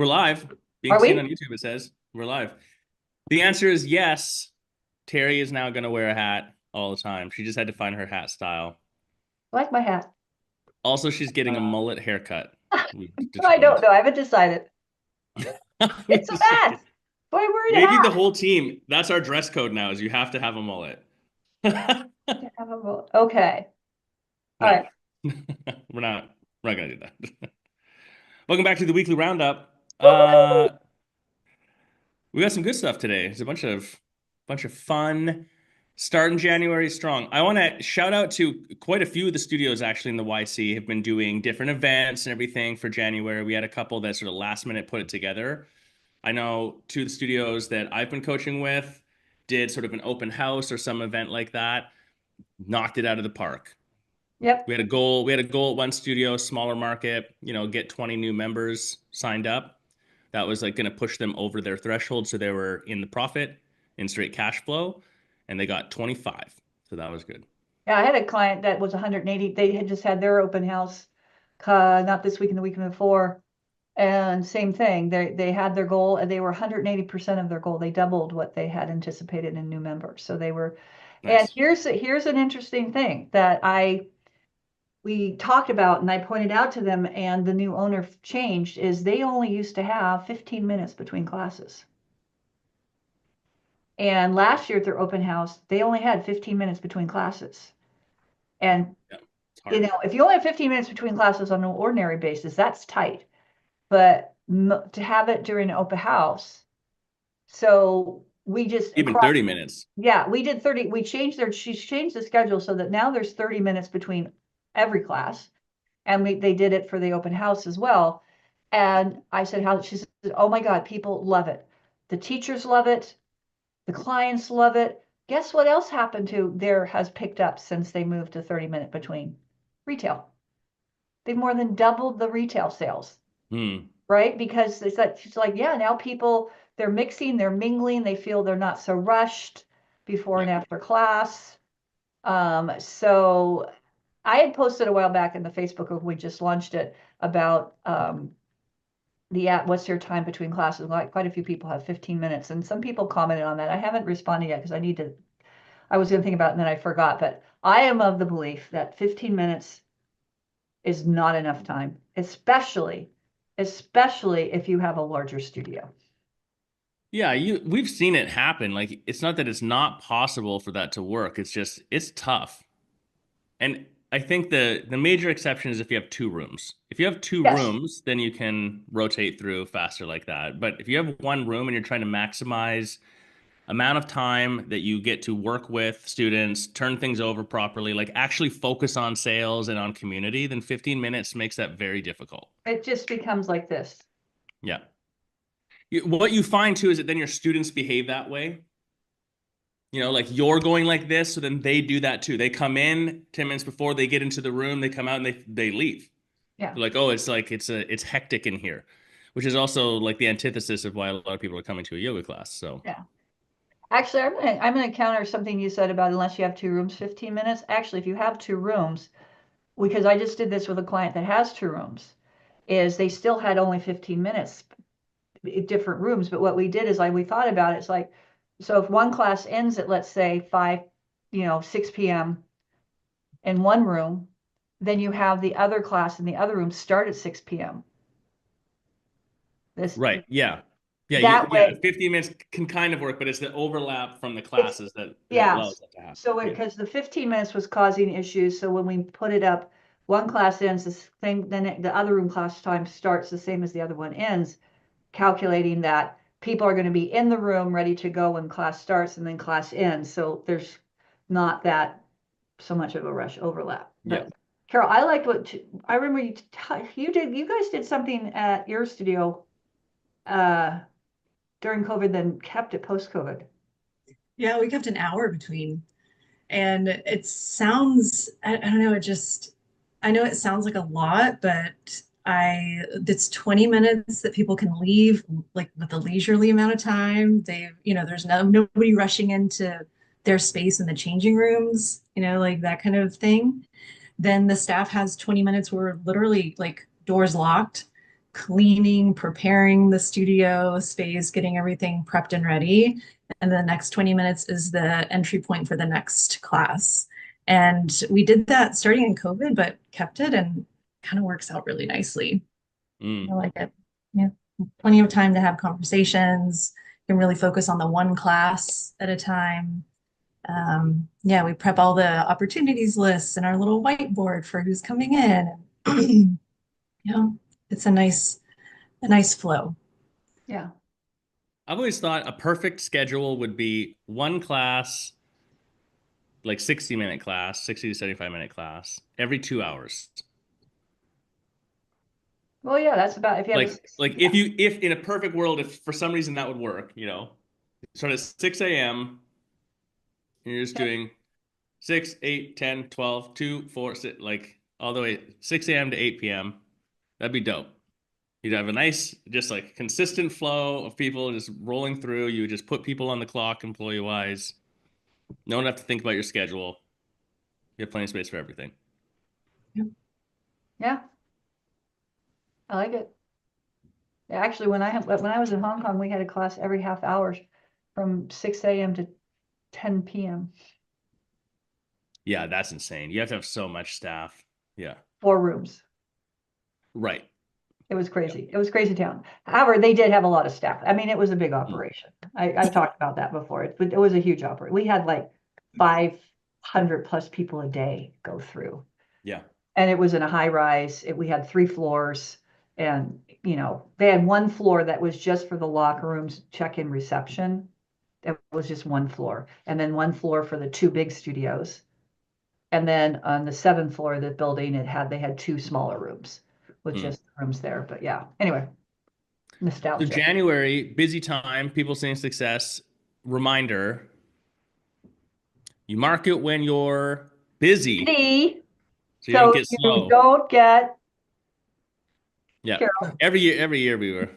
We're live. Being Are seen on we? YouTube, it says. We're live. The answer is yes. Terry is now going to wear a hat all the time. She just had to find her hat style. I like my hat. Also, she's getting a mullet haircut. We I don't determined. know. I haven't decided. It's a mess. Why am I wearing a Maybe the hat? whole team. That's our dress code now. Is you have to have a mullet. Okay. All No, right. we're not. We're not going to do that. Welcome back to the weekly roundup. Woo-hoo! We got some good stuff today. It's a bunch of fun. Starting January strong. I want to shout out to quite a few of the studios actually in the YC have been doing different events and everything for January. We had a couple that sort of last minute put it together. I know two of the studios that I've been coaching with did sort of an open house or some event like that, knocked it out of the park. Yep. We had a goal at one studio, smaller market, get 20 new members signed up. That was like going to push them over their threshold. So they were in the profit in straight cash flow and they got 25. So that was good. Yeah, I had a client that was 180. They had just had their open house, not this week and the week before. And same thing. They had their goal and they were 180% of their goal. They doubled what they had anticipated in new members. So they were, and Nice. here's an interesting thing that we talked about and I pointed out to them and the new owner changed is they only used to have 15 minutes between classes. And last year at their open house, they only had 15 minutes between classes. And, Yeah, it's hard. if you only have 15 minutes between classes on an ordinary basis, that's tight. But to have it during an open house, so we just Even across, 30 minutes. yeah, we did 30. She changed the schedule so that now there's 30 minutes between every class. And they did it for the open house as well. And I said, how, she said, oh my God, people love it. The teachers love it. The clients love it. Guess what else happened to there has picked up since they moved to 30-minute between? Retail. They more than doubled the retail sales, Hmm. right? Because it's that she's like, yeah, now people they're mixing, they're mingling, they feel they're not so rushed before Yeah. and after class. So I had posted a while back in the Facebook when we just launched it about what's your time between classes? Like quite a few people have 15 minutes, and some people commented on that. I haven't responded yet because I was going to think about it and then I forgot. But I am of the belief that 15 minutes is not enough time, especially if you have a larger studio. Yeah, we've seen it happen. Like it's not that it's not possible for that to work. It's tough. And I think the major exception is if you have two rooms. If you have two Yes. rooms, then you can rotate through faster like that. But if you have one room and you're trying to maximize amount of time that you get to work with students, turn things over properly, like actually focus on sales and on community, then 15 minutes makes that very difficult. It just becomes like this. Yeah. What you find too is that then your students behave that way. Like you're going like this, so then they do that too. They come in 10 minutes before they get into the room, they come out and they leave. Yeah. They're like, oh, it's hectic in here, which is also like the antithesis of why a lot of people are coming to a yoga class. So Yeah. Actually, I'm gonna counter something you said about unless you have two rooms, 15 minutes. Actually, if you have two rooms, because I just did this with a client that has two rooms, is they still had only 15 minutes in different rooms. But what we did is we thought about it. It's like, so if one class ends at, let's say 6 p.m. in one room, then you have the other class in the other room start at 6 p.m. This, right, yeah, yeah, that yeah. way, 15 minutes can kind of work, but it's the overlap from the it's, classes that allows yes. that to happen. So Yeah, because the 15 minutes was causing issues, so when we put it up, one class ends the same, then the other room class time starts the same as the other one ends, calculating that people are going to be in the room ready to go when class starts and then class ends. So there's not that so much of a rush overlap. yeah. But Carol, I liked I remember you did. You guys did something at your studio uh, during COVID, then kept it post COVID. Yeah, we kept an hour between. And it sounds, I don't know, I know it sounds like a lot, but it's 20 minutes that people can leave like with a leisurely amount of time. There's nobody rushing into their space in the changing rooms, like that kind of thing. Then the staff has 20 minutes where literally like doors locked cleaning, preparing the studio space, getting everything prepped and ready. And the next 20 minutes is the entry point for the next class. And we did that starting in COVID, but kept it and kind of works out really nicely. I like it. Yeah. Plenty of time to have conversations. Can really focus on the one class at a time. Yeah, we prep all the opportunities lists and our little whiteboard for who's coming in. You know, it's a nice flow. Yeah. I've always thought a perfect schedule would be one class, like 60-minute class, 60 to 75-minute class, every 2 hours. Well, yeah, that's about if you have a Like yeah. if in a perfect world, if for some reason that would work, start at 6 a.m. and you're just Yep. doing 6, 8, 10, 12, 2, 4, 6, like all the way 6 a.m. to 8 p.m. That'd be dope. You'd have a nice, just like consistent flow of people just rolling through. You would just put people on the clock employee wise. No one have to think about your schedule. You have plenty of space for everything. Yeah, I like it. Actually, when I was in Hong Kong, we had a class every half hour from 6 a.m. to 10 p.m. Yeah, that's insane. You have to have so much staff. Yeah. 4 rooms. Right. It was crazy. It was crazy town. However, they did have a lot of staff. I mean, it was a big operation. I've talked about that before. It was a huge operation. We had like 500 plus people a day go through. Yeah. And it was in a high rise. We had 3 floors, and they had one floor that was just for the locker rooms, check-in reception. That was just one floor, and then one floor for the 2 big studios. And then on the 7th floor of the building, they had 2 smaller rooms with just rooms there. But yeah, anyway, So nostalgia. January, busy time, people seeing success. Reminder, you mark it when you're busy See, so you don't so get you slow. don't get Yeah. Carol. Every year we were.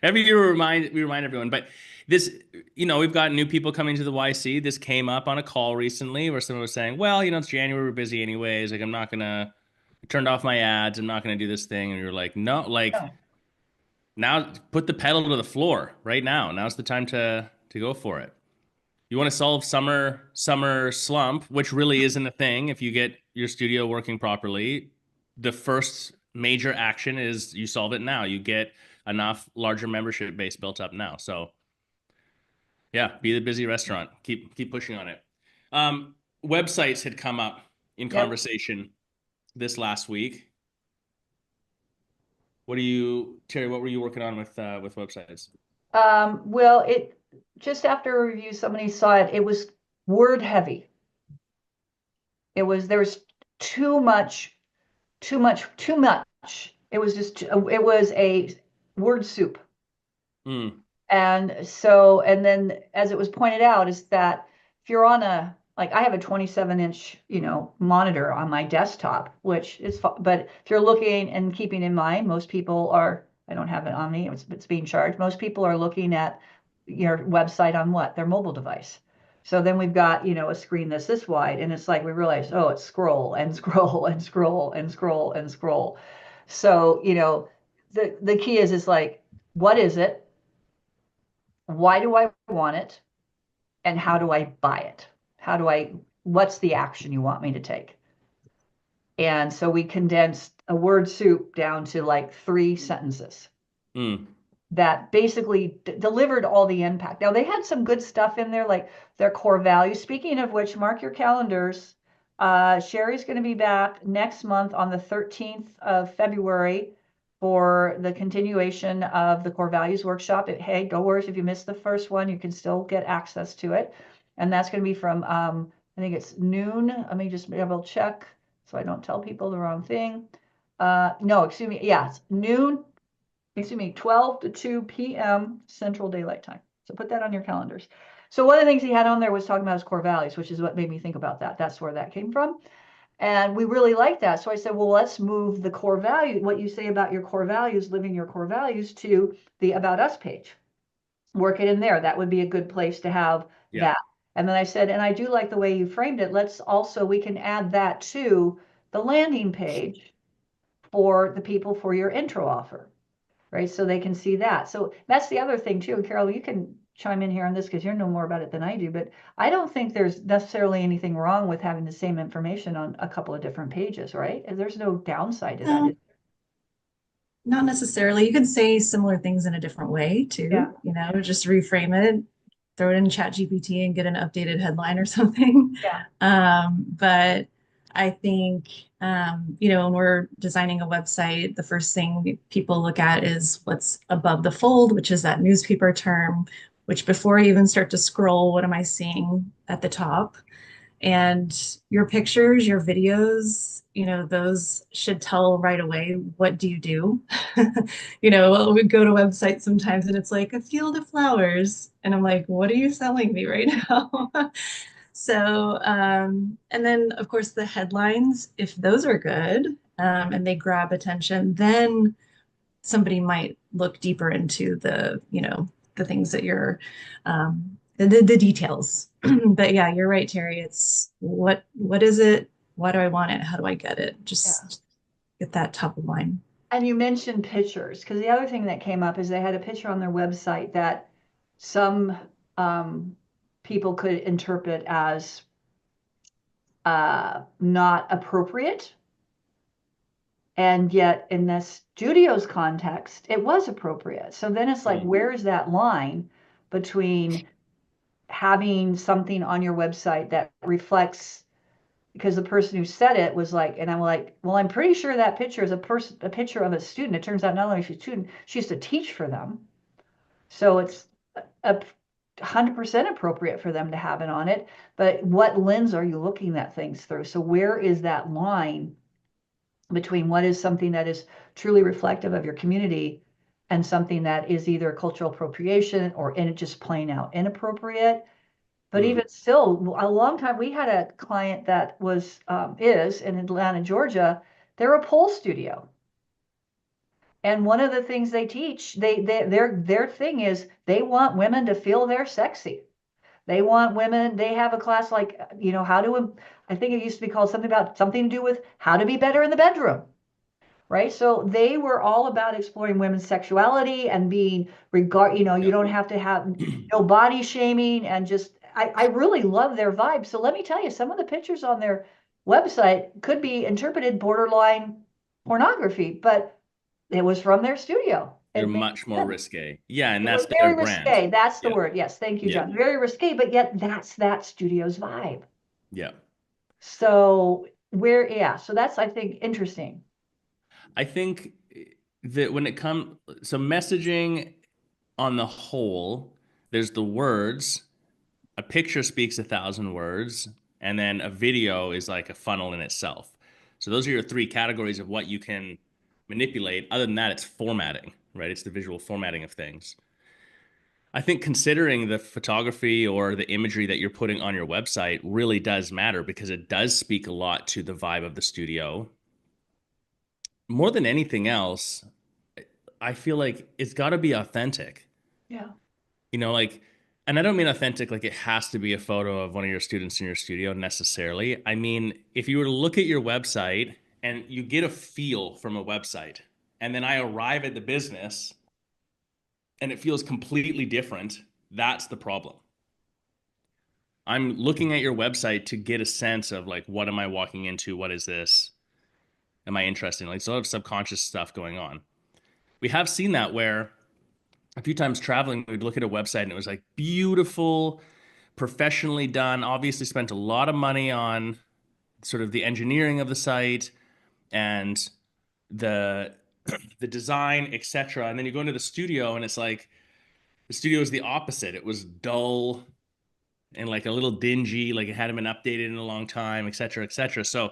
Every year we remind everyone. But this, we've got new people coming to the YC. This came up on a call recently where someone was saying, well, it's January, we're busy anyways. Like I'm not gonna I turned off my ads, I'm not gonna do this thing. And you're like, no, like No. now put the pedal to the floor right now. Now's the time to go for it. You want to solve summer slump, which really isn't a thing if you get your studio working properly. The first major action is you solve it now. You get enough larger membership base built up now. So yeah, be the busy restaurant. Keep pushing on it. Websites had come up in Yep. conversation this last week. Terry, what were you working on with websites? Well, it just after a review, somebody saw it. It was word heavy. There was too much, too much, too much. It was just it was a word soup. Mm, And then as it was pointed out, is that if you're on like I have a 27-inch, monitor on my desktop, which is, but if you're looking and keeping in mind, most people are, I don't have it on me, it's being charged. Most people are looking at your website on what? Their mobile device. So then we've got, a screen that's this wide, and it's like we realize, oh, it's scroll and scroll and scroll and scroll and scroll. So, the key is like, what is it? Why do I want it? And how do I buy it? What's the action you want me to take? And so we condensed a word soup down to like 3 sentences mm, that basically delivered all the impact. Now, they had some good stuff in there, like their core values. Speaking of which, mark your calendars. Sherry's going to be back next month on the 13th of February for the continuation of the core values workshop. Hey, no worries if you missed the first one, you can still get access to it. And that's going to be from, I think it's noon. Let me just double check so I don't tell people the wrong thing. No, excuse me. Yeah, it's noon 12 to 2 p.m. Central Daylight Time. So put that on your calendars. So one of the things he had on there was talking about his core values, which is what made me think about that. That's where that came from. And we really like that. So I said, well, let's move the core value, what you say about your core values, living your core values, to the About Us page. Work it in there. That would be a good place to have yeah. that. And then I said, and I do like the way you framed it. We can add that to the landing page for the people for your intro offer, right? So they can see that. So that's the other thing too. Carol, you can chime in here on this because you know more about it than I do, but I don't think there's necessarily anything wrong with having the same information on a couple of different pages, right? There's no downside to that. No, not necessarily. You could say similar things in a different way Yeah. too, just reframe it, throw it in Chat GPT and get an updated headline or something. Yeah. But I think, when we're designing a website, the first thing people look at is what's above the fold, which is that newspaper term, which before I even start to scroll, what am I seeing at the top? And your pictures, your videos, those should tell right away, what do you do? We go to websites sometimes and it's like a field of flowers. And I'm like, what are you selling me right now? So, and then of course the headlines, if those are good, and they grab attention, then somebody might look deeper into the things that the details. But yeah, you're right, Terry. It's what is it? Why do I want it? How do I get it? Just get that top of mind. And you mentioned pictures, because the other thing that came up is they had a picture on their website that some people could interpret as not appropriate. And yet in the studio's context, it was appropriate. So then it's like, where is that line between having something on your website that reflects, because the person who said it was like, and I'm like, well, I'm pretty sure that picture is a picture of a student. It turns out not only is she a student, she used to teach for them. So it's 100% appropriate for them to have it on it. But what lens are you looking at things through? So where is that line between what is something that is truly reflective of your community and something that is either cultural appropriation or just plain out inappropriate? But even still, a long time, we had a client that is in Atlanta, Georgia. They're a pole studio. And one of the things they teach, their thing is they want women to feel they're sexy. They want women, they have a class like, I think it used to be called something to do with how to be better in the bedroom. Right. So they were all about exploring women's sexuality and being you don't have to have no body shaming, and I really love their vibe. So let me tell you, some of the pictures on their website could be interpreted borderline pornography, but it was from their studio. They're It made much more sense. risque. Yeah, and It was that's their very brand. risque. That's the Yeah. word. Yes. Thank you, Yeah. John. Very risque, but yet that's that studio's vibe. Yeah. So so that's, I think, interesting. I think that when it comes, so messaging on the whole, there's the words, a picture speaks 1,000 words, and then a video is like a funnel in itself. So those are your three categories of what you can manipulate. Other than that, it's formatting, right? It's the visual formatting of things. I think considering the photography or the imagery that you're putting on your website really does matter because it does speak a lot to the vibe of the studio. More than anything else, I feel like it's got to be authentic. Yeah. Like, and I don't mean authentic like it has to be a photo of one of your students in your studio necessarily. I mean, if you were to look at your website and you get a feel from a website, and then I arrive at the business and it feels completely different, that's the problem. I'm looking at your website to get a sense of like, what am I walking into? What is this? Am I interested in? Like, sort of subconscious stuff going on. We have seen that where a few times traveling, we'd look at a website and it was like beautiful, professionally done, obviously spent a lot of money on sort of the engineering of the site and the the design, etc. And then you go into the studio and it's like the studio is the opposite. It was dull and like a little dingy, like it hadn't been updated in a long time, etc., etc. So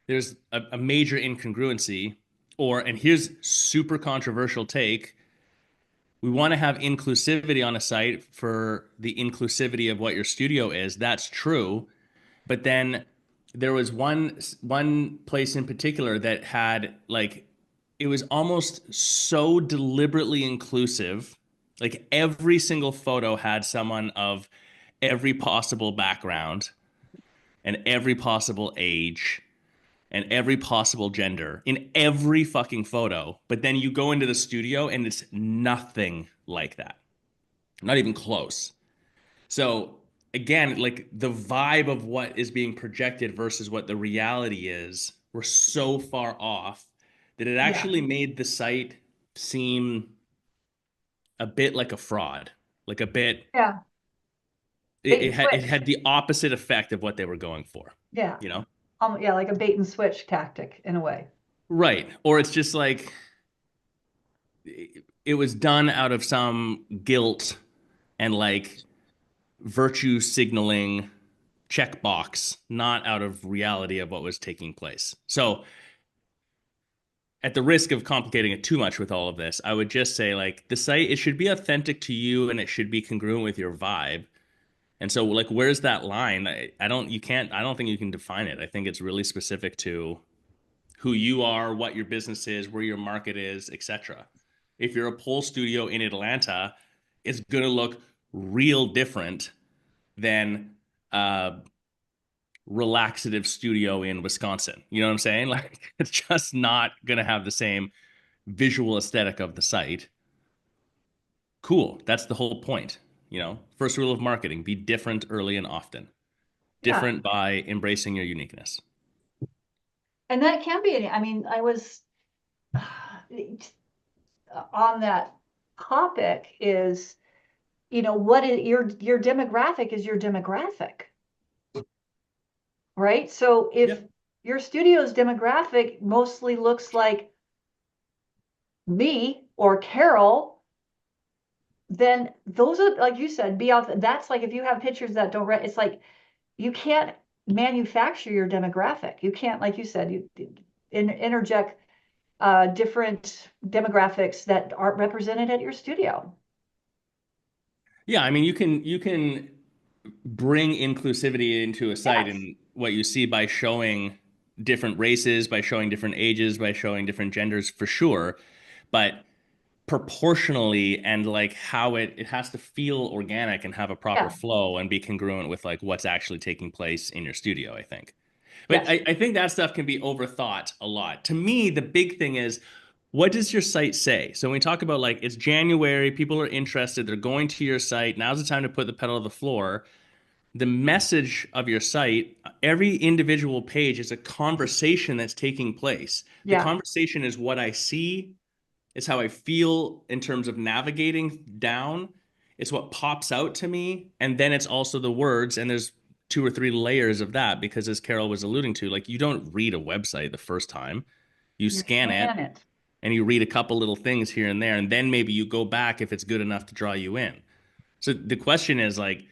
there's a major incongruency. And here's super controversial take, we want to have inclusivity on a site for the inclusivity of what your studio is. That's true. But then there was one place in particular that had like it was almost so deliberately inclusive. Like every single photo had someone of every possible background and every possible age. and every possible gender in every fucking photo, but then you go into the studio and it's nothing like that. Not even close. So again, like the vibe of what is being projected versus what the reality is, we're so far off that it Yeah. actually made the site seem a bit like a fraud, like a bit. Yeah. It, Bait it and had it switch. had the opposite effect of what they were going for, Yeah. you know? Yeah, like a bait and switch tactic in a way. Right. Or it's just like it was done out of some guilt and like virtue signaling checkbox, not out of reality of what was taking place. So, at the risk of complicating it too much with all of this, I would just say like the site, it should be authentic to you and it should be congruent with your vibe. And so, like, where's that line? I don't think you can define it. I think it's really specific to who you are, what your business is, where your market is, etc. If you're a pole studio in Atlanta, it's going to look real different than a relaxative studio in Wisconsin. You know what I'm saying? Like, it's just not going to have the same visual aesthetic of the site. Cool. That's the whole point. First rule of marketing, be different early and often. Yeah. Different by embracing your uniqueness. And that can be, I mean, I was on that topic is, what is your demographic is your demographic, right? So if Yeah. your studio's demographic mostly looks like me or Carol, then those are, like you said, be out. That's like if you have pictures that don't, it's like you can't manufacture your demographic. You can't, like you said, you interject different demographics that aren't represented at your studio. Yeah, I mean you can bring inclusivity into a site Yes. and what you see by showing different races, by showing different ages, by showing different genders for sure, but proportionally and like how it has to feel organic and have a proper Yeah. flow and be congruent with like what's actually taking place in your studio, I think. But Yes. I think that stuff can be overthought a lot. To me, the big thing is what does your site say? So when we talk about like it's January, people are interested, they're going to your site, now's the time to put the pedal to the floor. The message of your site, every individual page is a conversation that's taking place. The Yeah. conversation is what I see, it's how I feel in terms of navigating down. It's what pops out to me. And then it's also the words. And there's two or three layers of that because, as Carol was alluding to, like you don't read a website the first time, you You scan it scan it. and you read a couple little things here and there. And then maybe you go back if it's good enough to draw you in. So the question is like,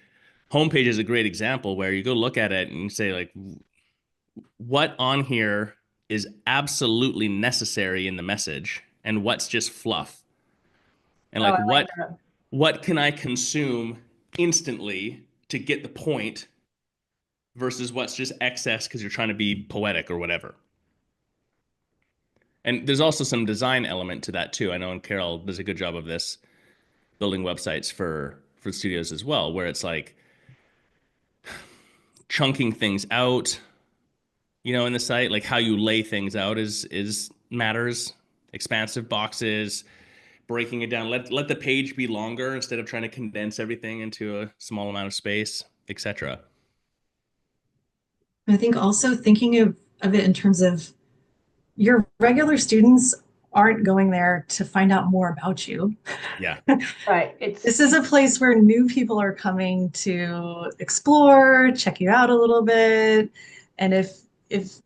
homepage is a great example where you go look at it and you say, like, what on here is absolutely necessary in the message and what's just fluff? And Oh, like I like what that. what can I consume instantly to get the point versus what's just excess because you're trying to be poetic or whatever. And there's also some design element to that too. I know and Carol does a good job of this building websites for studios as well, where it's like chunking things out, in the site, like how you lay things out is matters. Expansive boxes, breaking it down. Let the page be longer instead of trying to condense everything into a small amount of space, etc. I think also thinking of it in terms of your regular students aren't going there to find out more about you. Yeah. Right. This is a place where new people are coming to explore, check you out a little bit. And if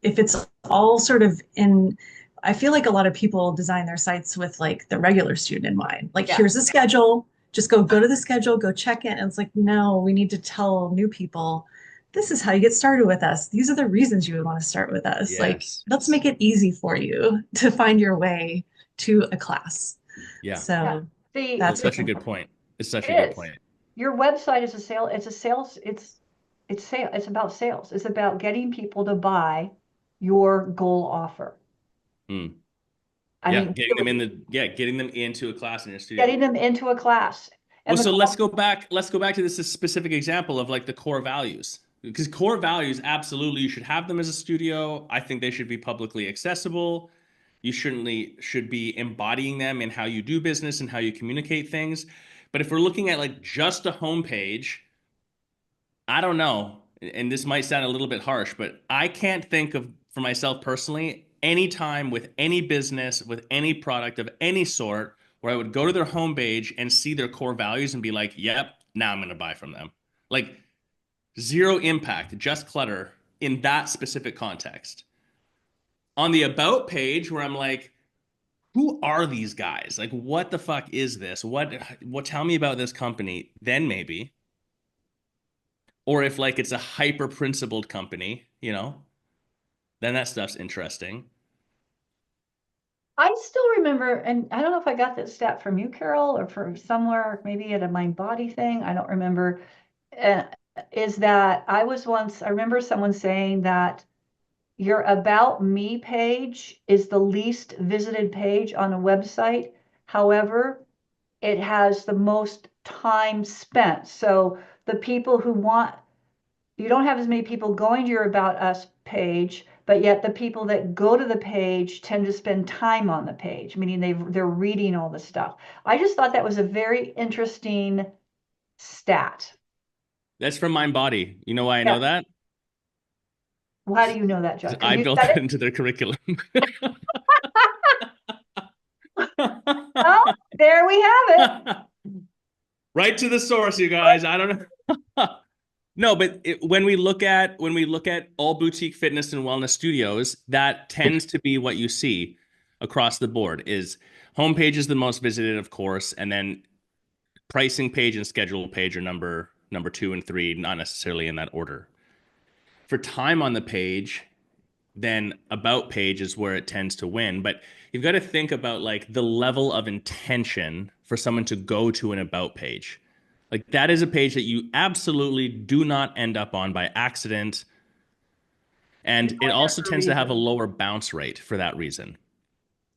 it's all sort of in, I feel like a lot of people design their sites with like the regular student in mind. Like Yeah. here's a schedule, just go to the schedule, go check it. And it's like, no, we need to tell new people this is how you get started with us. These are the reasons you would want to start with us. Like, Yes. let's make it easy for you to find your way to a class. Yeah. Yeah. So That's that's such what's a good important. point. It's such a good It is. point. Your website is a sale. It's a sales. It's sale. It's about sales. It's about getting people to buy your goal offer. Mm. I Yeah, mean, really, getting them into a class in your studio. getting them into a class. Well, And the so class, let's go back to this specific example of like the core values. because core values, absolutely, you should have them as a studio. I think they should be publicly accessible. You should be embodying them in how you do business and how you communicate things. But if we're looking at like just a homepage, I don't know. And this might sound a little bit harsh, but I can't think of, for myself personally, any time with any business, with any product of any sort, where I would go to their homepage and see their core values and be like, yep, now I'm going to buy from them. Like, zero impact, just clutter in that specific context. On the about page, where I'm like, who are these guys? Like, what the fuck is this? What tell me about this company? Then maybe. Or if like it's a hyper principled company, then that stuff's interesting. I still remember, and I don't know if I got this stat from you, Carol, or from somewhere, maybe at a mind body thing. I don't remember. Uh, is that I remember someone saying that your About Me page is the least visited page on a website. However, it has the most time spent. So the people who want, you don't have as many people going to your About Us page, but yet the people that go to the page tend to spend time on the page, meaning they're reading all the stuff. I just thought that was a very interesting stat. That's from Mind Body. You know why I Yeah. know that? Well, how do you know that, John? Because Because I you built said that it? into their curriculum. Well, there we have it. Right to the source, you guys. I don't know. No, but when we look at all boutique fitness and wellness studios, that tends to be what you see across the board. Is homepage is the most visited, of course, and then pricing page and schedule page are number two and three, not necessarily in that order. For time on the page, then about page is where it tends to win. But you've got to think about like the level of intention for someone to go to an about page. Like that is a page that you absolutely do not end up on by accident. You're And it going there also for a tends to have a reason. lower bounce rate for that reason.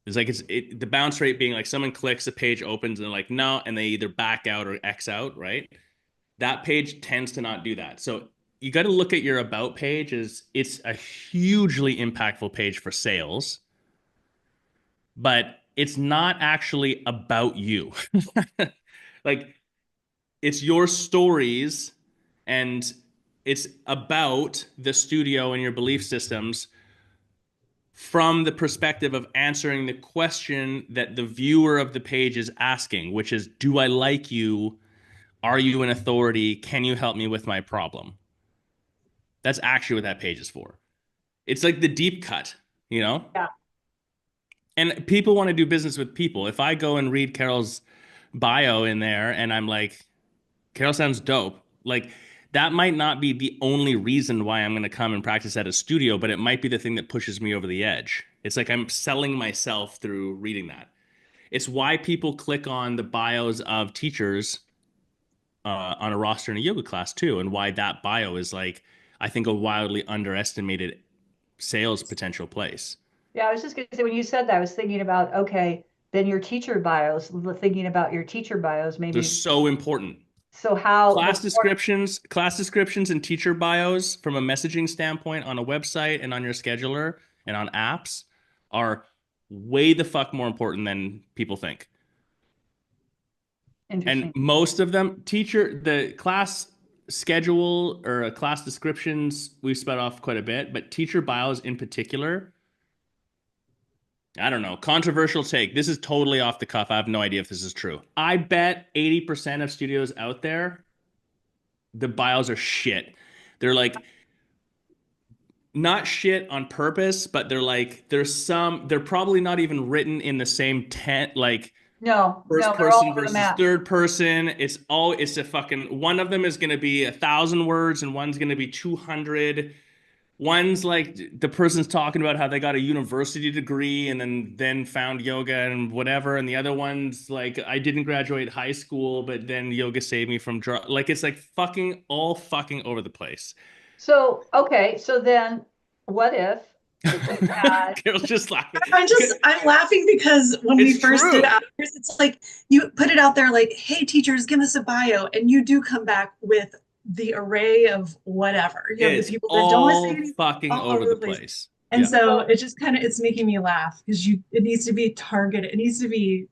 The bounce rate being like someone clicks, a page opens and they're like, no, and they either back out or X out, right? That page tends to not do that. So you got to look at your about page as it's a hugely impactful page for sales, but it's not actually about you. Like it's your stories and it's about the studio and your belief systems from the perspective of answering the question that the viewer of the page is asking, which is, do I like you? Are you an authority? Can you help me with my problem? That's actually what that page is for. It's like the deep cut, you know? Yeah. And people want to do business with people. If I go and read Carol's bio in there and I'm like, Carol sounds dope, like that might not be the only reason why I'm going to come and practice at a studio, but it might be the thing that pushes me over the edge. It's like I'm selling myself through reading that. It's why people click on the bios of teachers on a roster in a yoga class too, and why that bio is like, I think, a wildly underestimated sales potential place. Yeah, I was just going to say, when you said that, I was thinking about, okay, then your teacher bios, thinking about your teacher bios, They're maybe. so important. So how the Class descriptions and teacher bios from a messaging standpoint on a website and on your scheduler and on apps are way the fuck more important than people think. And interesting. most of them, the class schedule or class descriptions, we've sped off quite a bit, but teacher bios in particular, I don't know, controversial take. This is totally off the cuff. I have no idea if this is true. I bet 80% of studios out there, the bios are shit. They're like, not shit on purpose, but they're like, they're probably not even written in the same tent, like No, first no, they're all person over the versus map. third person. It's a fucking, one of them is going to be 1,000 words and one's going to be 200. One's like the person's talking about how they got a university degree and then found yoga and whatever, and the other one's like, I didn't graduate high school, but then yoga saved me from drug. Like it's like fucking all fucking over the place. So, okay, so then what if we had, Carol's just laughing. I'm laughing because when we It's first did true. ours, it's like you put it out there like, hey, teachers, give us a bio. And you do come back with the array of whatever. You have the It's people that don't want to say all anything fucking all over over the the place. place. And Yeah. so it just kind of it's making me laugh because it needs to be targeted. It needs to be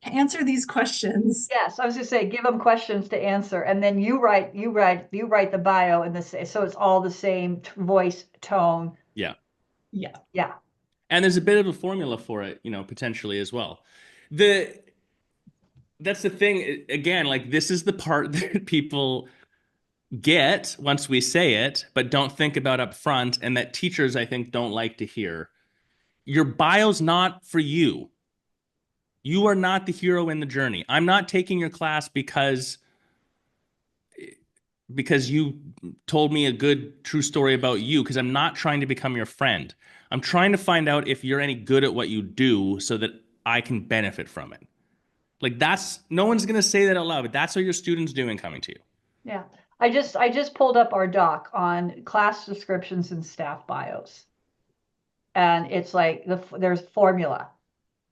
answer these questions. Yes, I was just saying, give them questions to answer, and then you write the bio in this, so it's all the same voice, tone. Yeah. Yeah. Yeah. And there's a bit of a formula for it, potentially as well. The That's the thing. Again, like this is the part that people get once we say it, but don't think about up front, and that teachers, I think, don't like to hear. Your bio's not for you. You are not the hero in the journey. I'm not taking your class because you told me a good true story about you, because I'm not trying to become your friend. I'm trying to find out if you're any good at what you do so that I can benefit from it. Like that's no one's gonna say that out loud, but that's what your student's doing coming to you. Yeah. I just pulled up our doc on class descriptions and staff bios. And it's like there's formula.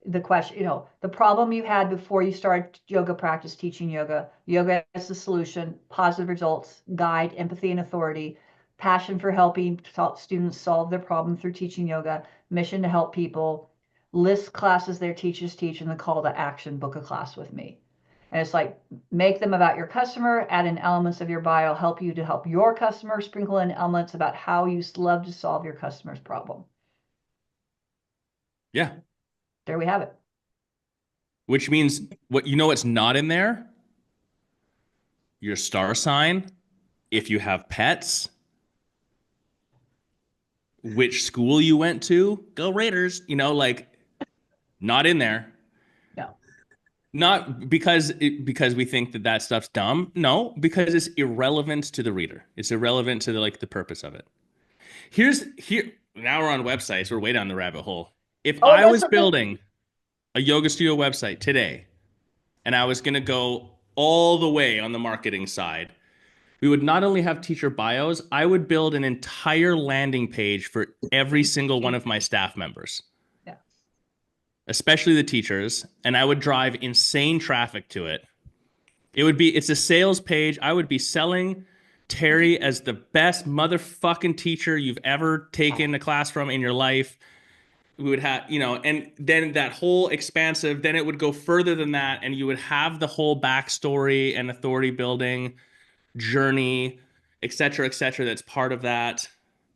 The question, the problem you had before you started yoga practice, teaching yoga. Yoga is the solution, positive results, guide, empathy and authority, passion for helping students solve their problem through teaching yoga, mission to help people, list classes their teachers teach, and the call to action, book a class with me. And it's like, make them about your customer, add in elements of your bio, help you to help your customer, sprinkle in elements about how you love to solve your customer's problem. Yeah. There we have it. Which means what's not in there? Your star sign, if you have pets, which school you went to, go Raiders, like not in there. No. Not because we think that stuff's dumb. No, because it's irrelevant to the reader. It's irrelevant to the purpose of it. Here now we're on websites. We're way down the rabbit hole. If Oh, I that's was okay. building a yoga studio website today and I was going to go all the way on the marketing side, we would not only have teacher bios, I would build an entire landing page for every single one of my staff members, Yeah. especially the teachers, and I would drive insane traffic to it. It's a sales page. I would be selling Terry as the best motherfucking teacher you've ever taken a class from in your life. We would have, and then that whole expansive, then it would go further than that, and you would have the whole backstory and authority building journey, et cetera, that's part of that.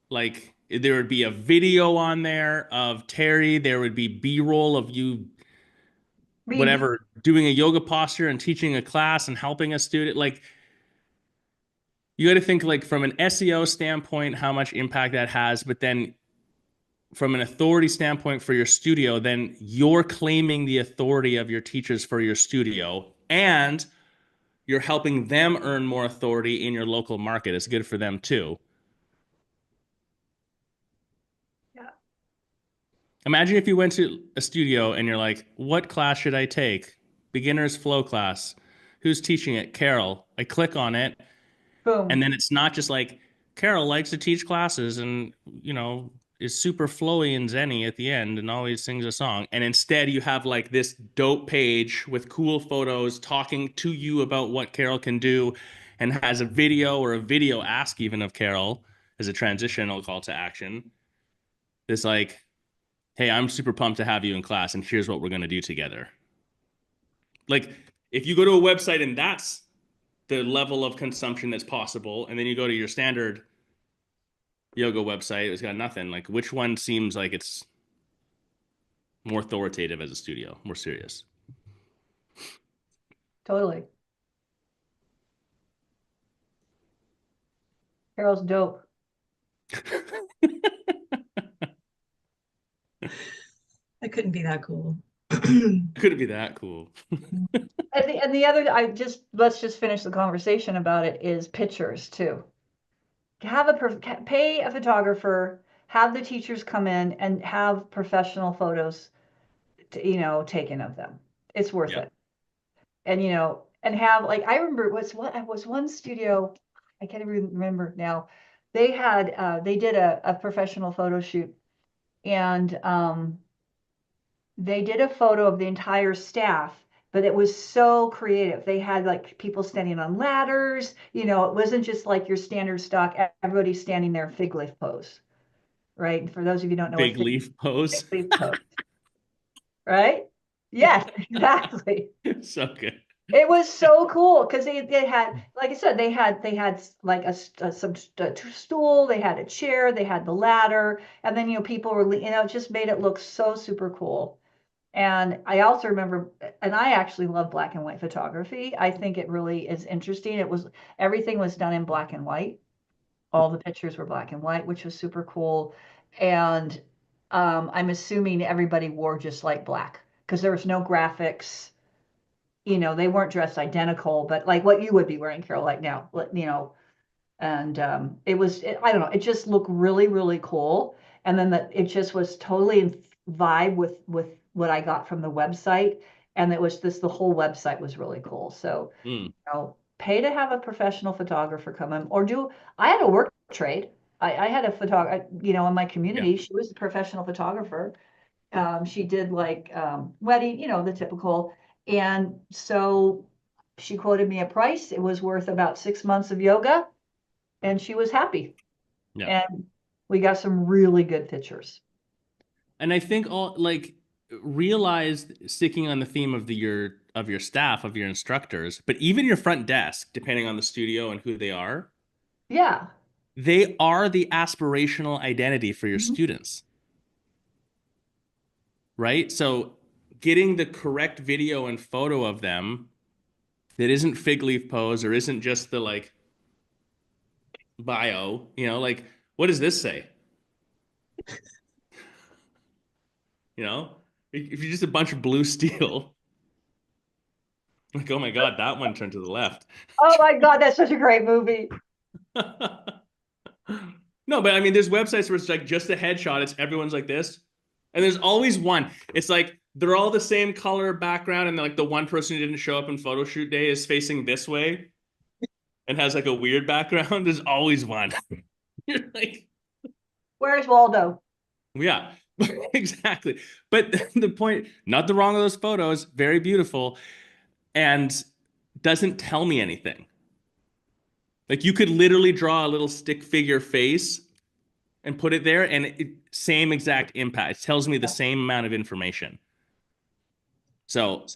Like there would be a video on there of Terry. There would be B-roll of you, Read. whatever, doing a yoga posture and teaching a class and helping a student. Like you got to think like from an SEO standpoint, how much impact that has, but then from an authority standpoint for your studio, then you're claiming the authority of your teachers for your studio, and you're helping them earn more authority in your local market. It's good for them too. Yeah. Imagine if you went to a studio and you're like, what class should I take? Beginner's flow class. Who's teaching it? Carol. I click on it, and Boom. then it's not just like Carol likes to teach classes and, is super flowy and zenny at the end and always sings a song. And instead, you have like this dope page with cool photos talking to you about what Carol can do, and has a video or a video ask even of Carol as a transitional call to action. It's like, hey, I'm super pumped to have you in class, and here's what we're going to do together. Like, if you go to a website and that's the level of consumption that's possible, and then you go to your standard yoga website, it's got nothing. Like, which one seems like it's more authoritative as a studio, more serious? Totally. Carol's dope. It couldn't be that cool. Could it be that cool? And the other, let's just finish the conversation about it, is pictures too. Pay a photographer, have the teachers come in and have professional photos, taken of them. It's worth Yeah. it. And and have, like, I remember was one studio, I can't even remember now. They did a professional photo shoot, and they did a photo of the entire staff, but it was so creative. They had like people standing on ladders. You know, it wasn't just like your standard stock, everybody standing there fig leaf pose, right? And for those of you who don't know what Big leaf fig pose. leaf pose, right? Yes, exactly. So good. It was so cool because they had, like I said, they had like a stool, they had a chair, they had the ladder, and then people were, it just made it look so super cool. And I also remember, and I actually love black and white photography. I think it really is interesting. Everything was done in black and white. All the pictures were black and white, which was super cool. And I'm assuming everybody wore just like black because there was no graphics. They weren't dressed identical, but like what you would be wearing, Carol, like now, and I don't know, it just looked really, really cool. And then it just was totally in vibe with what I got from the website. And the whole website was really cool. So, Mm, pay to have a professional photographer come in I had a work trade. I had a photographer, in my yeah. community. She was a professional photographer. She did like wedding, the typical. And so she quoted me a price. It was worth about 6 months of yoga, and she was happy. Yeah. And we got some really good pictures. And I think all like realize sticking on the theme of your staff, of your instructors, but even your front desk, depending on the studio and who Yeah. they are the aspirational identity for your Mhm. students, right? So getting the correct video and photo of them that isn't fig leaf pose or isn't just the like bio, like what does this say? You know, if you're just a bunch of blue steel, like, oh my God, that one turned to the left. Oh my God, that's such a great movie. No, but I mean, there's websites where it's like just a headshot. It's everyone's like this. And there's always one. It's like they're all the same color background, and like the one person who didn't show up in photo shoot day is facing this way and has like a weird background. There's always one. You're like, Where's Waldo? yeah, exactly. But the point, not the wrong of those photos, very beautiful, and doesn't tell me anything. Like you could literally draw a little stick figure face and put it there, and same exact impact. It tells me the same amount of information. So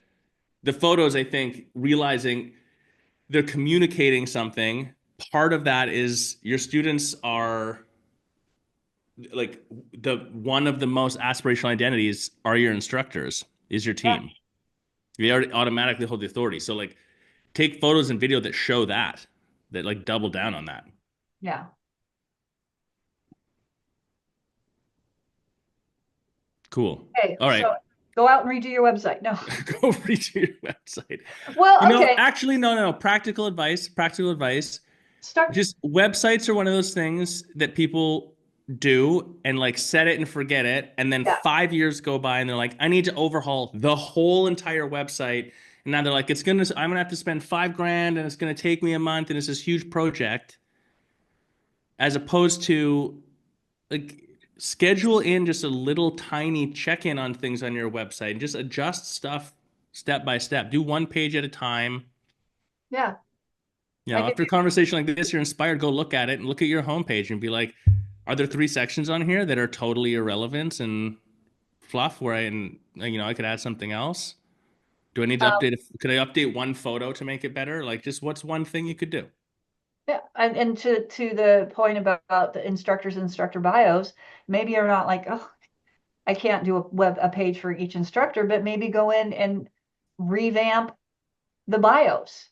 the photos, I think, realizing they're communicating something. Part of that is your students are like the one of the most aspirational identities are your instructors, is your Yeah. team. They already automatically hold the authority. So like take photos and video that show that like double down on that. Yeah. Cool. Okay. All So right. go out and redo your website. No. Go read your website. Well, okay. Actually, no. Practical advice. Practical advice. Start. Just websites are one of those things that people do and like set it and forget it. And then Yeah. 5 years go by and they're like, I need to overhaul the whole entire website. And now they're like, I'm gonna have to spend 5 grand and it's gonna take me a month and it's this huge project. As opposed to like schedule in just a little tiny check-in on things on your website and just adjust stuff step by step. Do one page at a time. Yeah. I could After a conversation like this, you're inspired, go look at it and look at your homepage and be like, are there 3 sections on here that are totally irrelevant and fluff where I could add something else? Do I need to update? Could I update one photo to make it better? Like, just what's one thing you could do? Yeah, and to the point about the instructors and instructor bios, maybe you're not like, oh, I can't do a page for each instructor, but maybe go in and revamp the bios.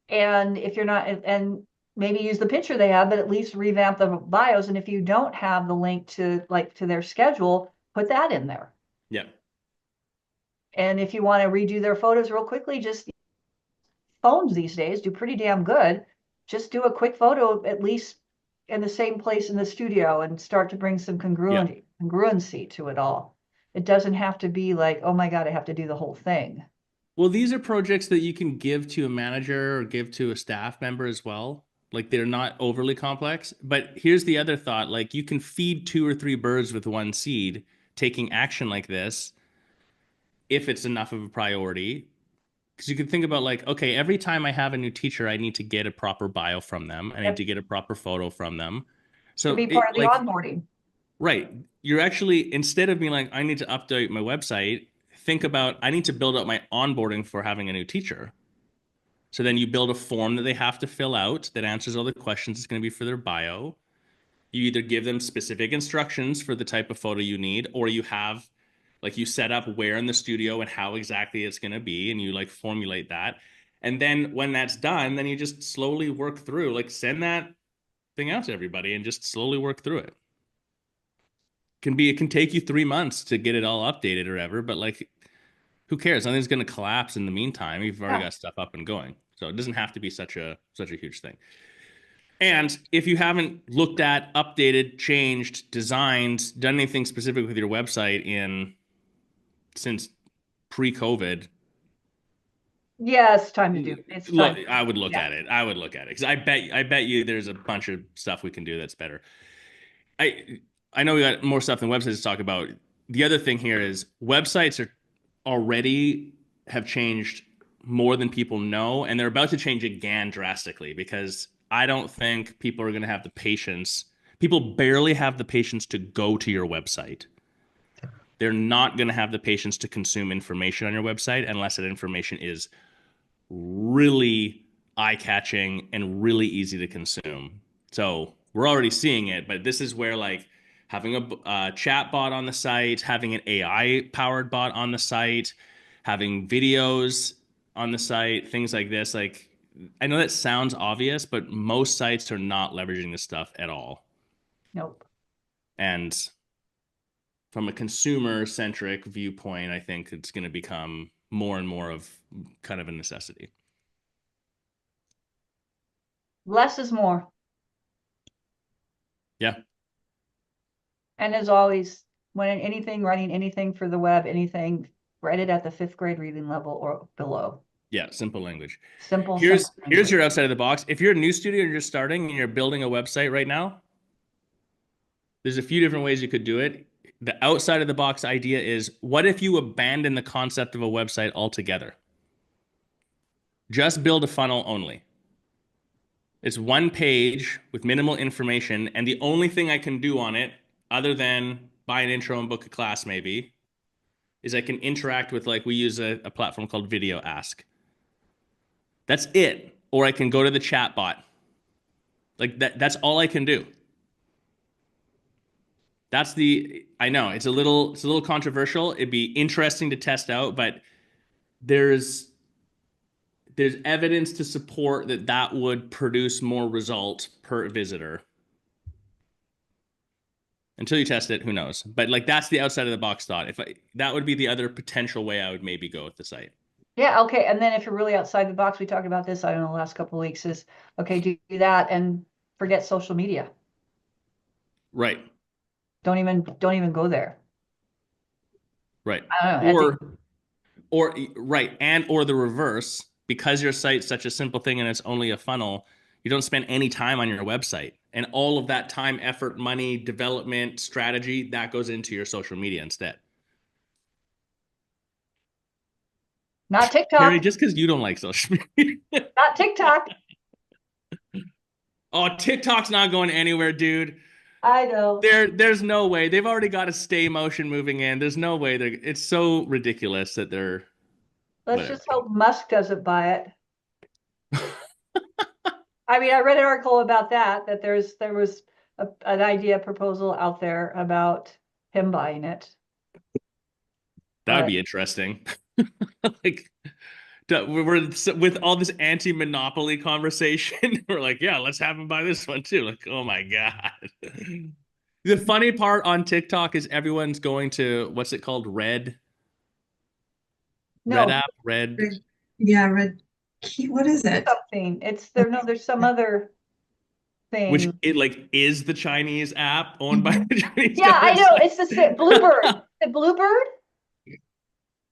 And if you're not, and maybe use the picture they have, but at least revamp the bios. And if you don't have the link to their schedule, put that in there. Yeah. And if you want to redo their photos real quickly, just phones these days do pretty damn good. Just do a quick photo, at least in the same place in the studio, and start to bring some Yeah. congruency to it all. It doesn't have to be like, oh my God, I have to do the whole thing. Well, these are projects that you can give to a manager or give to a staff member as well. Like they're not overly complex. But here's the other thought, like you can feed 2 or 3 birds with one seed, taking action like this if it's enough of a priority. because you could think about like, okay, every time I have a new teacher, I need to get a proper bio from them. I need Yep. to get a proper photo from them. To So be it part of the like, onboarding. right, you're actually, instead of being like, I need to update my website, think about, I need to build up my onboarding for having a new teacher. So then you build a form that they have to fill out that answers all the questions. It's going to be for their bio. You either give them specific instructions for the type of photo you need, or you have like you set up where in the studio and how exactly it's going to be, and you like formulate that. And then when that's done, then you just slowly work through, like send that thing out to everybody and just slowly work through it. It can take you 3 months to get it all updated or ever, but like who cares? Nothing's going to collapse in the meantime. You've already Yeah. got stuff up and going. So it doesn't have to be such a huge thing. And if you haven't looked at, updated, changed, designed, done anything specific with your website in since pre-COVID, Yeah, it's time to do it. It's look, time. I would look Yeah. at it. I would look at it because I bet you there's a bunch of stuff we can do that's better. I I know we got more stuff than websites to talk about. The other thing here is websites are already have changed more than people know, and they're about to change again drastically because I don't think people are going to have the patience. People barely have the patience to go to your website. They're not going to have the patience to consume information on your website unless that information is really eye-catching and really easy to consume. So we're already seeing it, but this is where like having a chat bot on the site, having an AI powered bot on the site, having videos on the site, things like this. Like I know that sounds obvious, but most sites are not leveraging this stuff at all. Nope. And from a consumer centric viewpoint, I think it's going to become more and more of kind of a necessity. Less is more. Yeah. And as always, when running anything for the web, anything, write it at the 5th grade reading level or below. Yeah, simple language. Simple, Here's simple here's language. your outside of the box. If you're a new studio and you're just starting and you're building a website right now, there's a few different ways you could do it. The outside of the box idea is what if you abandon the concept of a website altogether? Just build a funnel only. It's one page with minimal information, and the only thing I can do on it, other than buy an intro and book a class, maybe, is I can interact with like we use a platform called Video Ask. That's it. Or I can go to the chat bot. Like that's all I can do. I know it's a little controversial. It'd be interesting to test out, but there's there's evidence to support that that would produce more result per visitor. Until you test it, who knows? But like that's the outside of the box thought. That would be the other potential way I would maybe go with the site. Yeah, okay. And then if you're really outside the box, we talked about this, I don't know, the last couple of weeks is, okay, do that and forget social media. Right. Don't even go there. Right. I don't know. Or right, and or the reverse, because your site's such a simple thing and it's only a funnel, you don't spend any time on your website. And all of that time, effort, money, development, strategy, that goes into your social media instead. Not Carrie, TikTok, just because you don't like social media. not TikTok. Oh, TikTok's not going anywhere, dude. I know. There's no way. They've already got a stay motion moving in. There's no way it's so ridiculous that they're Let's whatever. just hope Musk doesn't buy it. I mean, I read an article about that there was an idea proposal out there about him buying it. That would But be interesting. Like we're with all this anti-monopoly conversation. We're like, yeah, let's have him buy this one too. Like, oh my God. The funny part on TikTok is everyone's going to what's it called? Red no, app, red, Red, yeah, what is it? something. It's there. No, there's some other which thing. it like is the Chinese app owned by Mhm. the Chinese Yeah, I government. know. It's the Bluebird. The Bluebird?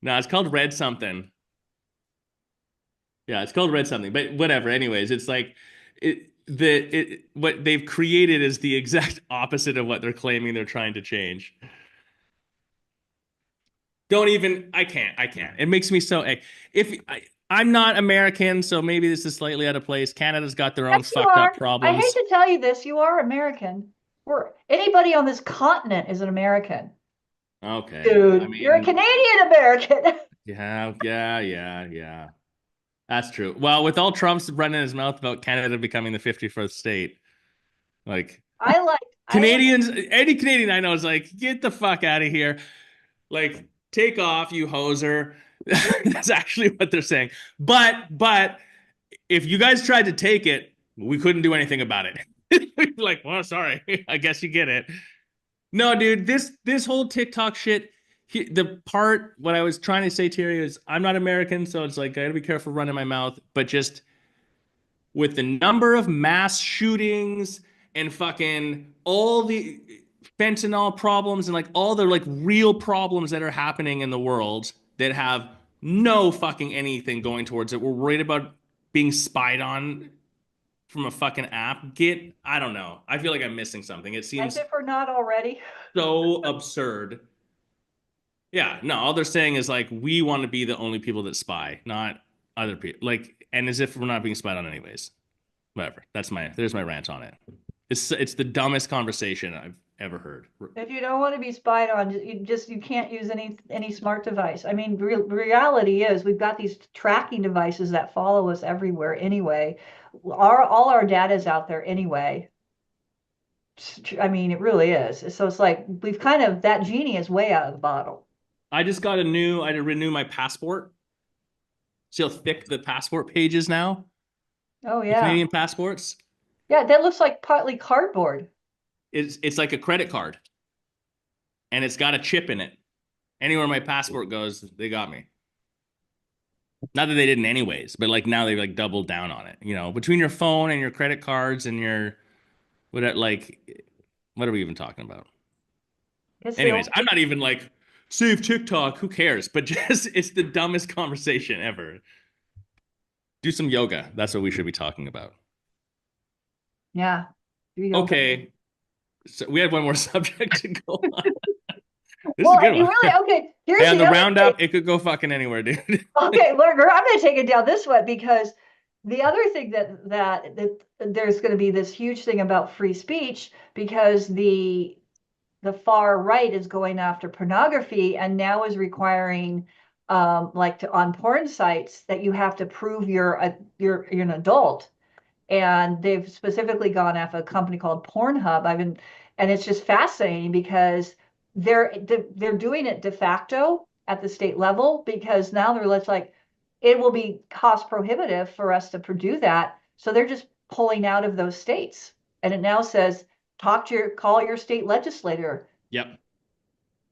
No, it's called red something. Yeah, it's called red something, but whatever. Anyways, it's like what they've created is the exact opposite of what they're claiming they're trying to change. Don't even I can't. It makes me so if I'm not American, so maybe this is slightly out of place. Canada's got their own Yes, you fucked up are. I hate problems. to tell you this, you are American. Anybody on this continent is an American. Okay. I Dude, you're a mean, Canadian American. yeah. That's true. Well, with all Trump's running his mouth about Canada becoming the 51st state, like I like I like Canadians, any Canadian I know is like, get the fuck out of here. Like, take off, you hoser. That's actually what they're saying. But if you guys tried to take it, we couldn't do anything about it. Like, well, sorry. I guess you get it. No, dude, this whole TikTok shit, the part what I was trying to say to you is I'm not American, so it's like I gotta be careful running my mouth, but just with the number of mass shootings and fucking all the fentanyl problems and like all the like real problems that are happening in the world that have no fucking anything going towards it. We're worried about being spied on from a fucking app. I don't know. I feel like I'm missing something. It as seems if we're not already. so absurd. Yeah, no, all they're saying is like we want to be the only people that spy, not other people. Like, and as if we're not being spied on anyways. Whatever. There's my rant on it. It's the dumbest conversation I've ever heard. If you don't want to be spied on, you can't use any smart device. I mean, reality is we've got these tracking devices that follow us everywhere anyway. All our data is out there anyway. I mean, it really is. So it's like we've kind of that genie is way out of the bottle. I had to renew my passport. See how thick the passport page is now? Oh The yeah. Canadian passports. Yeah, that looks like partly cardboard. It's like a credit card. And it's got a chip in it. Anywhere my passport goes, they got me. Not that they didn't anyways, but like now they've like doubled down on it. You know, between your phone and your credit cards and your what are we even talking about? It's the Anyways, only I'm not even like save TikTok, who cares? But just it's the dumbest conversation ever. Do some yoga. That's what we should be talking about. yeah. Yoga. Okay. So we have one more subject to go on. This is Well, a good and you one. really okay. Hey, Here's on the the other thing. roundup, it could go fucking anywhere, dude. Okay, look, I'm going to take it down this way because the other thing that there's going to be this huge thing about free speech because the far right is going after pornography and now is requiring on porn sites that you have to prove you're an adult, and they've specifically gone after a company called Pornhub. And it's just fascinating because they're doing it de facto at the state level because now they're like, it will be cost prohibitive for us to do that. So they're just pulling out of those states. And it now says, call your state legislator, Yep.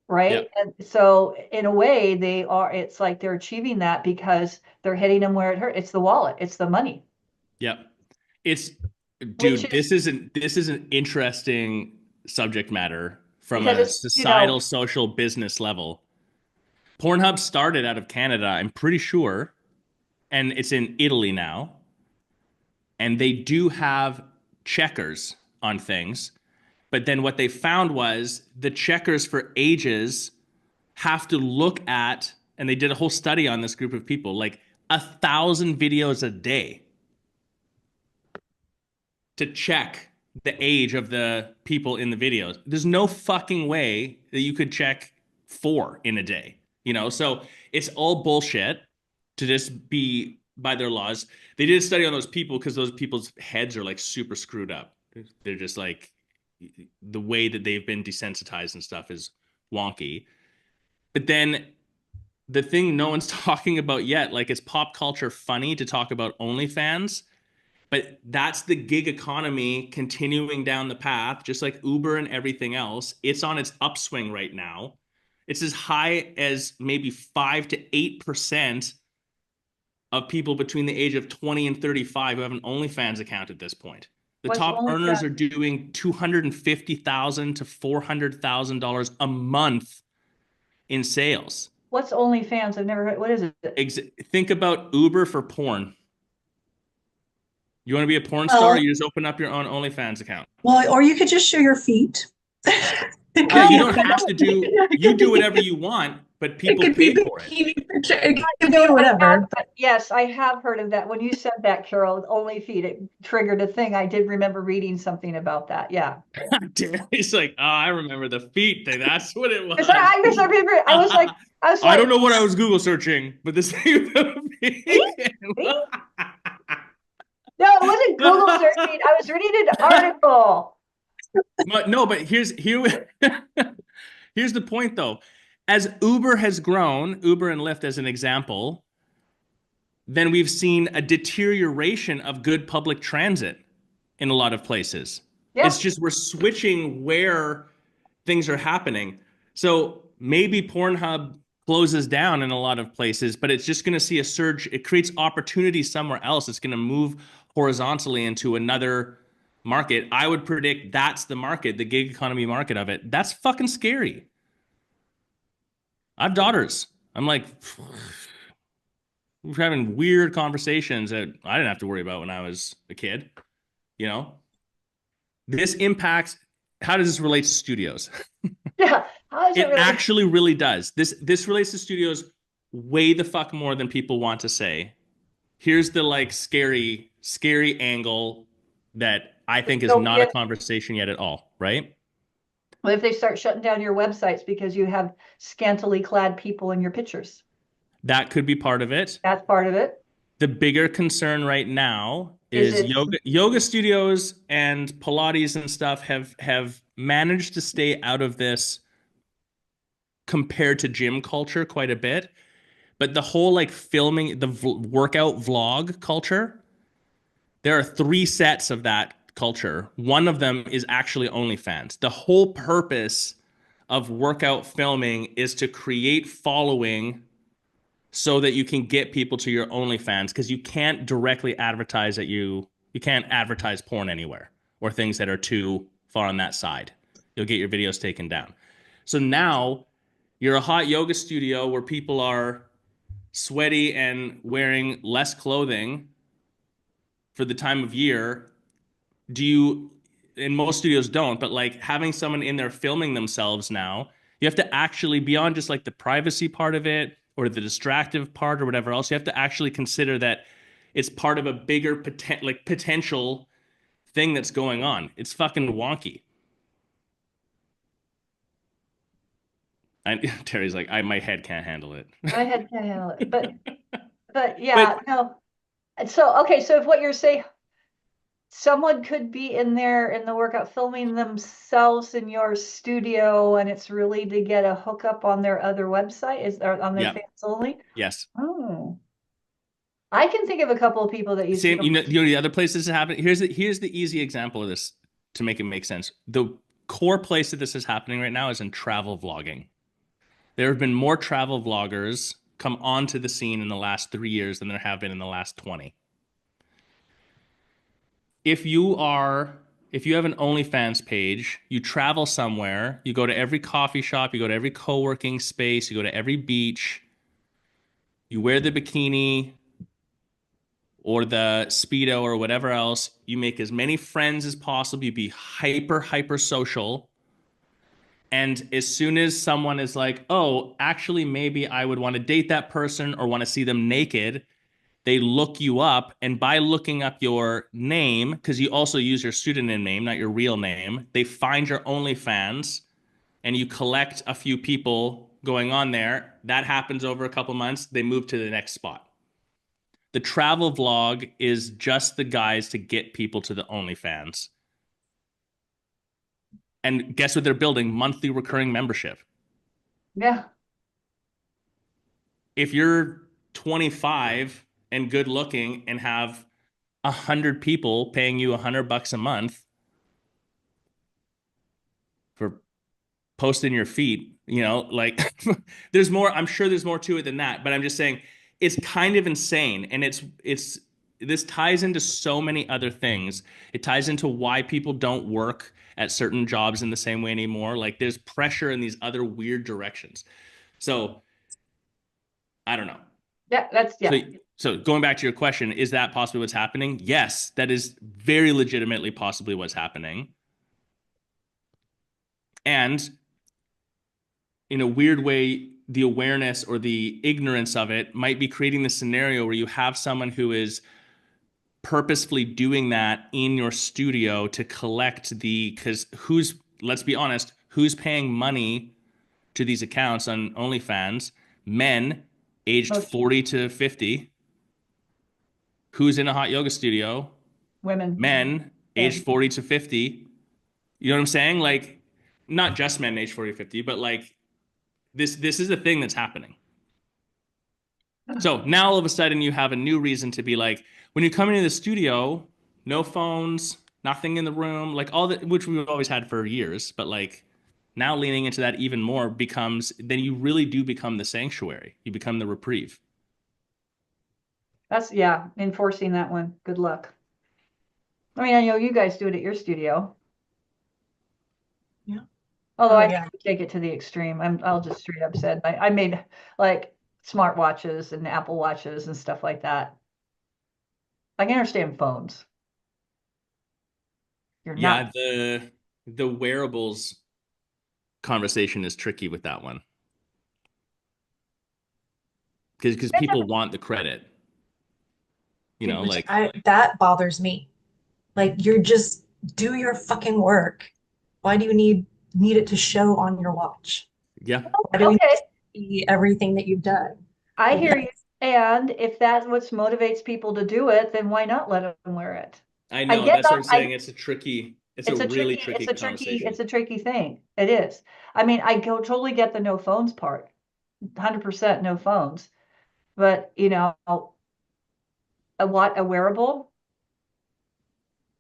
right? Yep. And so in a way, it's like they're achieving that because they're hitting them where it hurts. It's the wallet, it's the money. Yep. It's Which dude, is this is an interesting subject matter from because a it's, societal, social, business level. Pornhub started out of Canada, I'm pretty sure, and it's in Italy now. And they do have checkers on things. But then what they found was the checkers for ages have to look at, and they did a whole study on this group of people, like 1,000 videos a day to check the age of the people in the videos. There's no fucking way that you could check 4 in a day, you know? So it's all bullshit to just be by their laws. They did a study on those people because those people's heads are like super screwed up. They're just like the way that they've been desensitized and stuff is wonky. But then the thing no one's talking about yet, like it's pop culture funny to talk about OnlyFans, but that's the gig economy continuing down the path, just like Uber and everything else. It's on its upswing right now. It's as high as maybe 5 to 8% of people between the age of 20 and 35 who have an OnlyFans account at this point. The what's top earners OnlyFans? are doing $250,000 to $400,000 a month in sales. What's OnlyFans? I've never heard. What is it? Think about Uber for porn. You want to be a porn star? Well, You just open up your own OnlyFans account. well, or you could just show your feet. Yeah, you don't have to do. You do whatever you want. but It people could be pay for it. bikini picture. It could No, be whatever. yes, I have heard of that. When you said that, Carol, only feet, it triggered a thing. I did remember reading something about that. Yeah. He's like, oh, I remember the feet thing. That's what it Because was. I remember, I was I like, don't know what I was Google searching, but this thing with the "Eh? feet. Eh?" No, it wasn't Google searching. I was reading an article. But no, but here's the point though. As Uber has grown, Uber and Lyft as an example, then we've seen a deterioration of good public transit in a lot of places. Yeah. It's just we're switching where things are happening. So maybe Pornhub closes down in a lot of places, but it's just going to see a surge. It creates opportunity somewhere else. It's going to move horizontally into another market. I would predict that's the market, the gig economy market of it. That's fucking scary. I have daughters. I'm like, we're having weird conversations that I didn't have to worry about when I was a kid. You know, this impacts. How does this relate to studios? Yeah. How is it It really? actually really does. This relates to studios way the fuck more than people want to say. Here's the like scary angle that I think is not a Dystopian. conversation yet at all, right? What if they start shutting down your websites because you have scantily clad people in your pictures? That could be part of it. That's part of it. The bigger concern right now Is is it? yoga studios and Pilates and stuff have managed to stay out of this compared to gym culture quite a bit. But the whole like filming the workout vlog culture, there are three sets of that culture. One of them is actually OnlyFans. The whole purpose of workout filming is to create following so that you can get people to your OnlyFans because you can't directly advertise that you can't advertise porn anywhere or things that are too far on that side. You'll get your videos taken down. So now you're a hot yoga studio where people are sweaty and wearing less clothing for the time of year. Do you, and most studios don't, but like having someone in there filming themselves now, you have to actually, beyond just like the privacy part of it or the distractive part or whatever else, you have to actually consider that it's part of a bigger potential thing that's going on. It's fucking wonky. Terry's like, my head can't handle it. I had to handle it, but But yeah, no. And so okay, so if what you're saying, someone could be in there in the workout filming themselves in your studio, and it's really to get a hookup on their other website, is there on their yeah, fans only? yes. Oh, I can think of a couple of people that use Same, film. the other places this happening. Here's the easy example of this to make it make sense. The core place that this is happening right now is in travel vlogging. There have been more travel vloggers come onto the scene in the last 3 years than there have been in the last 20. If you are if you have an OnlyFans page, you travel somewhere, you go to every coffee shop, you go to every co-working space, you go to every beach, you wear the bikini or the Speedo or whatever else, you make as many friends as possible, you be hyper social. And as soon as someone is like, oh, actually, maybe I would want to date that person or want to see them naked, they look you up. And by looking up your name, because you also use your pseudonym name, not your real name, they find your OnlyFans and you collect a few people going on there. That happens over a couple months. They move to the next spot. The travel vlog is just the guys to get people to the OnlyFans. And guess what they're building? Monthly recurring membership. Yeah, If you're 25 and good looking and have 100 people paying you $100 a month for posting your feet, like there's more. I'm sure there's more to it than that, but I'm just saying it's kind of insane, and it's this ties into so many other things. It ties into why people don't work at certain jobs in the same way anymore. Like there's pressure in these other weird directions. So I don't know. yeah, that's So, yeah. so going back to your question, is that possibly what's happening? Yes, that is very legitimately possibly what's happening. And in a weird way, the awareness or the ignorance of it might be creating the scenario where you have someone who is purposefully doing that in your studio to collect because let's be honest, who's paying money to these accounts on OnlyFans? Men aged Most 40 to 50. Who's in a hot yoga studio? women. Men aged And 40 to 50. You know what I'm saying? Like, not just men aged 40 to 50, but like this is a thing that's happening. So now all of a sudden you have a new reason to be like, when you come into the studio, no phones, nothing in the room, like all that, which we've always had for years, but like now leaning into that even more becomes, then you really do become the sanctuary. You become the reprieve. that's, yeah, enforcing that one. Good luck. I mean, I know you guys do it at your studio. Yeah. Although Oh I yeah. take it to the extreme. I'll just straight up said I made like smartwatches and Apple Watches and stuff like that. I can understand phones. You're not. Yeah, the wearables conversation is tricky with that one because people want the credit, Which like that bothers me. Like you're just do your fucking work. Why do you need it to show on your watch? yeah, Why do we need Okay, to see everything that you've done? I Like hear you. And if that's what motivates people to do it, then why not let them wear it? I I know. get That's what that. I'm saying. It's a really tricky It's conversation. a tricky thing. It is. I mean, totally get the no phones part. 100% no phones. But, a wearable?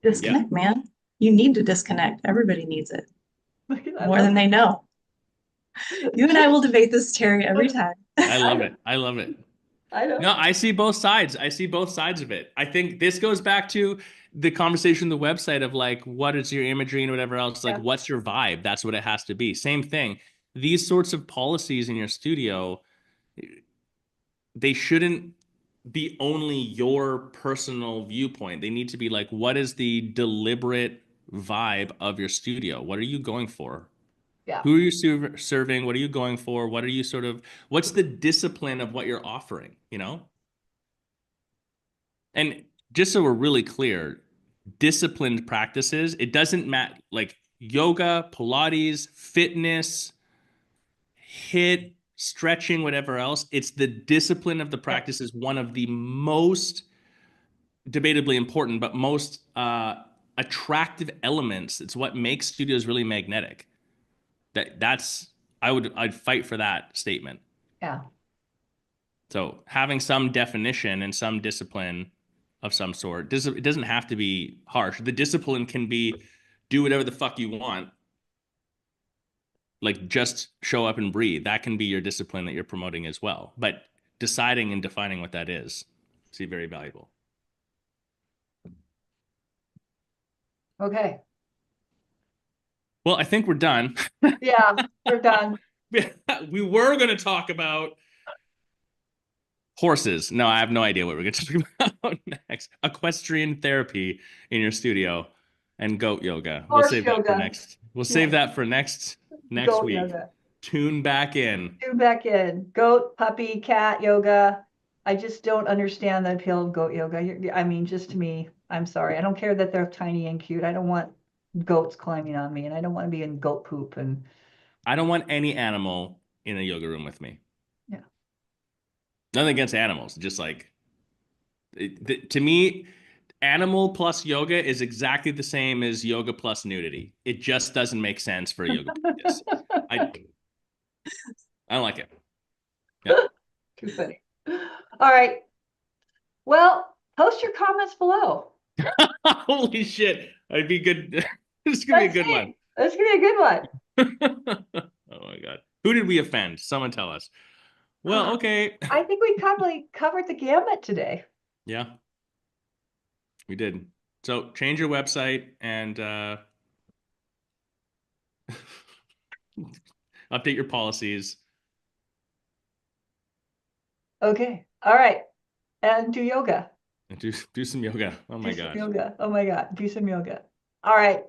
Yeah, Disconnect, man. You need to disconnect. Everybody needs it I more love than they know. You and I will debate this, Terry, every it. time. I love it. I love it. I No, know. I see both sides. I see both sides of it. I think this goes back to the conversation on the website of like, what is your imagery and whatever else? Like, Yeah. what's your vibe? That's what it has to be. Same thing. These sorts of policies in your studio, they shouldn't be only your personal viewpoint. They need to be like, what is the deliberate vibe of your studio? What are you going for? Yeah. Who are you serving? What are you going for? What are you what's the discipline of what you're offering, And just so we're really clear, disciplined practices, it doesn't matter like yoga, Pilates, fitness, hit, stretching, whatever else. It's the discipline of the Yeah. practice is one of the most debatably important, but most attractive elements. It's what makes studios really magnetic. That's I'd fight for that statement. Yeah. So having some definition and some discipline of some sort, it doesn't have to be harsh. The discipline can be do whatever the fuck you want, like just show up and breathe. That can be your discipline that you're promoting as well. But deciding and defining what that is very valuable. Okay. Well, I think we're done. Yeah, we're done. We were going to talk about horses. No, I have no idea what we're going to talk about next. Equestrian therapy in your studio and goat yoga. We'll Horse save that for yoga. next. We'll Yeah. save that for next Goat week. yoga. Tune back in. Tune back in. Goat, puppy, cat yoga. I just don't understand the appeal of goat yoga. I mean, just to me, I'm sorry. I don't care that they're tiny and cute. I don't want goats climbing on me, and I don't want to be in goat poop. And I don't want any animal in a yoga room with me. yeah, Nothing against animals, just like to me, animal plus yoga is exactly the same as yoga plus nudity. It just doesn't make sense for a yoga practice. I I don't like it. Yeah. too funny. All right. Well, post your comments below. Holy shit. That'd be good. This is gonna be a Let's good one. see. This could be a good one. Oh my God. Who did we offend? Someone tell us. Well, okay. I think we probably covered the gamut today. Yeah, we did. So change your website and update your policies. Okay. All right. And do yoga. And do some yoga. Oh Do my some gosh. yoga. Oh my God. Do some yoga. All right.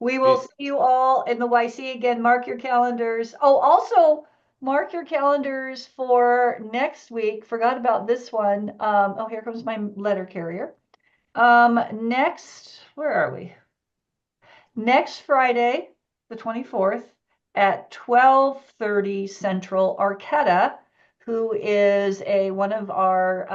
We will Peace. see you all in the YC again. Mark your calendars. Oh, also, mark your calendars for next week. Forgot about this one. Oh, here comes my letter carrier. Where are we? Next Friday, the 24th at 12:30 Central, Arquetta, who is one of our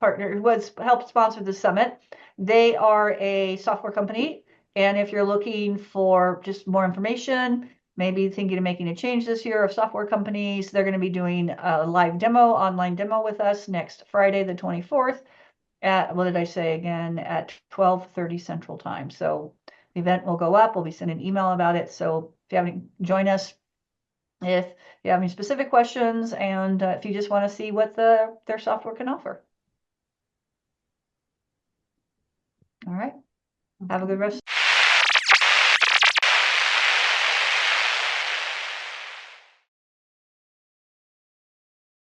partner who has helped sponsor the summit. They are a software company, and if you're looking for just more information, maybe thinking of making a change this year of software companies, they're going to be doing a live demo, online demo with us next Friday, the 24th at, what did I say again, at 12:30 Central Time. So the event will go up. We'll be sending an email about it. So if you have any, join us if you have any specific questions, and if you just want to see what their software can offer. All right. Have a good rest.